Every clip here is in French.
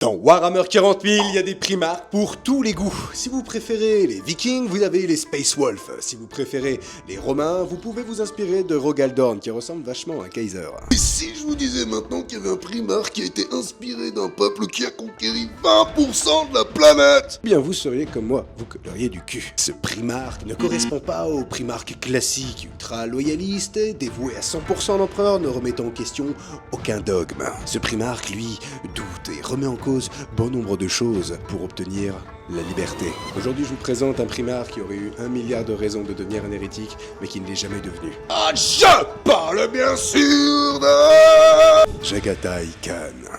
Dans Warhammer 40 000, il y a des primarques pour tous les goûts. Si vous préférez les Vikings, vous avez les Space Wolves. Si vous préférez les Romains, vous pouvez vous inspirer de Rogaldorn, qui ressemble vachement à un Kaiser. Et si je vous disais maintenant qu'il y avait un primarque qui a été inspiré d'un peuple qui a conquéri 20% de la planète? Eh bien, vous seriez comme moi, vous colleriez du cul. Ce primarque ne correspond pas au primarque classique, ultra-loyaliste, dévoué à 100% à l'empereur, ne remettant en question aucun dogme. Ce primarque, lui, doute et remet en cause bon nombre de choses pour obtenir la liberté. Aujourd'hui, je vous présente un primarque qui aurait eu 1 milliard de raisons de devenir un hérétique, mais qui ne l'est jamais devenu. Ah, je parle bien sûr de... Jagatai Khan.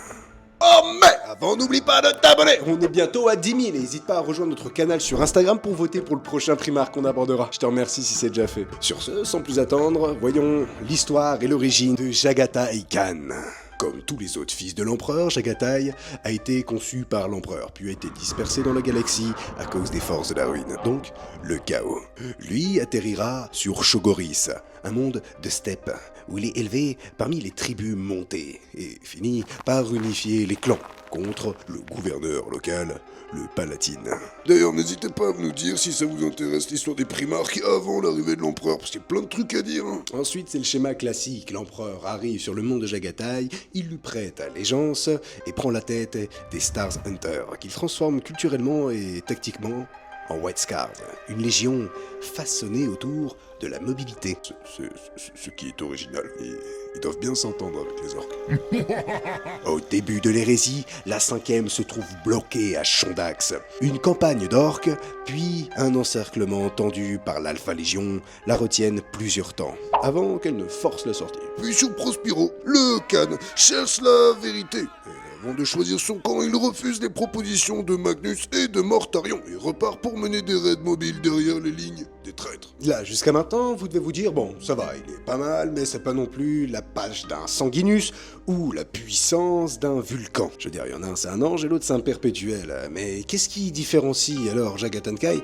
Oh, mais avant, n'oublie pas de t'abonner. On est bientôt à 10 000 et n'hésite pas à rejoindre notre canal sur Instagram pour voter pour le prochain primarque qu'on abordera. Je te remercie si c'est déjà fait. Sur ce, sans plus attendre, voyons l'histoire et l'origine de Jagatai Khan. Comme tous les autres fils de l'empereur, Jagatai a été conçu par l'empereur, puis a été dispersé dans la galaxie à cause des forces de la ruine, donc le chaos. Lui atterrira sur Chogoris, un monde de steppe, où il est élevé parmi les tribus montées, et finit par unifier les clans contre le gouverneur local, le Palatine. D'ailleurs, n'hésitez pas à nous dire si ça vous intéresse l'histoire des primarques avant l'arrivée de l'empereur, parce qu'il y a plein de trucs à dire. Ensuite, c'est le schéma classique. L'empereur arrive sur le monde de Jagatai, il lui prête allégeance et prend la tête des Stars Hunters, qu'il transforme culturellement et tactiquement en White Scars, une légion façonnée autour de la mobilité. Ce qui est original. Ils doivent bien s'entendre avec les orques. Au début de l'hérésie, la 5e se trouve bloquée à Chondax. Une campagne d'orques, puis un encerclement tendu par l'Alpha Légion la retiennent plusieurs temps, avant qu'elle ne force la sortie. Puis sur Prospero, le Khan cherche la vérité. Et avant de choisir son camp, il refuse les propositions de Magnus et de Mortarion et repart pour mener des raids mobiles derrière les lignes des traîtres. Là, jusqu'à maintenant, vous devez vous dire, bon, ça va, il est pas mal, mais c'est pas non plus la page d'un Sanguinus ou la puissance d'un Vulcan. Je veux dire, il y en a un, c'est un ange et l'autre, c'est un perpétuel. Mais qu'est-ce qui différencie alors Jagatai Khan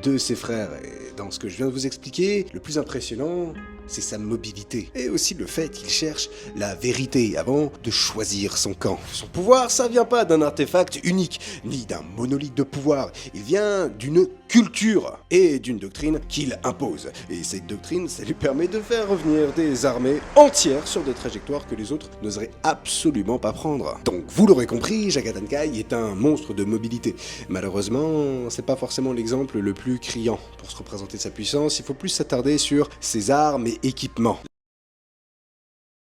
de ses frères? Et dans ce que je viens de vous expliquer, le plus impressionnant, c'est sa mobilité. Et aussi le fait qu'il cherche la vérité avant de choisir son camp. Son pouvoir, ça vient pas d'un artefact unique, ni d'un monolithe de pouvoir. Il vient d'une culture et d'une doctrine qu'il impose. Et cette doctrine, ça lui permet de faire revenir des armées entières sur des trajectoires que les autres n'oseraient absolument pas prendre. Donc, vous l'aurez compris, Jagatai Khan est un monstre de mobilité. Malheureusement, c'est pas forcément l'exemple le plus criant. Pour se représenter sa puissance, il faut plus s'attarder sur ses armes et équipements.